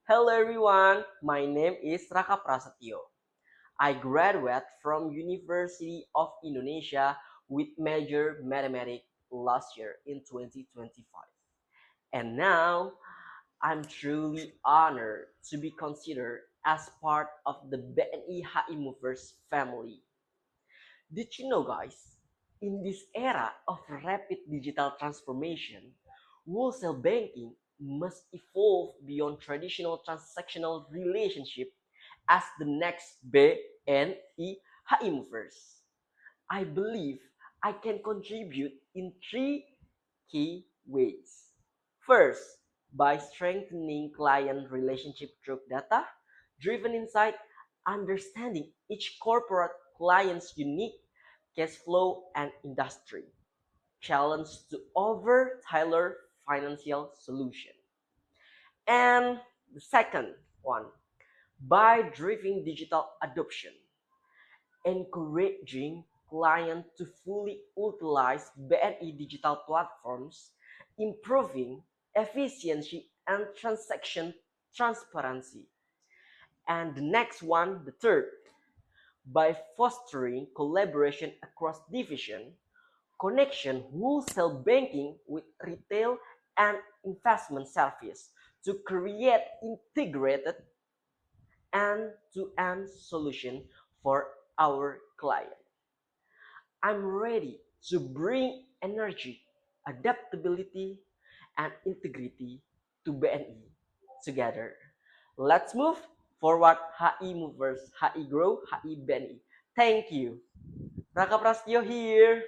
Hello everyone, my name is Raka Prasetyo. I graduated from University of Indonesia with major mathematics last year in 2025. And now I'm truly honored to be considered as part of the BNI HI Movers family. Did you know, guys? In this era of rapid digital transformation, wholesale banking must evolve beyond traditional transactional relationship as the next BNI HI movers. I believe I can contribute in three key ways. First, by strengthening client relationship through data driven insight, understanding each corporate client's unique cash flow and industry challenge to over tailor financial solution. And the second one, by driving digital adoption, encouraging clients to fully utilize BNI digital platforms, improving efficiency and transaction transparency. And the next one, the third, by fostering collaboration across division, connection wholesale banking with retail and investment service to create integrated end-to-end solution for our client. I'm ready to bring energy, adaptability, and integrity to BNI together. Let's move forward. HI Movers, HI Grow, HI BNI. Thank you. Raka Prastyo here.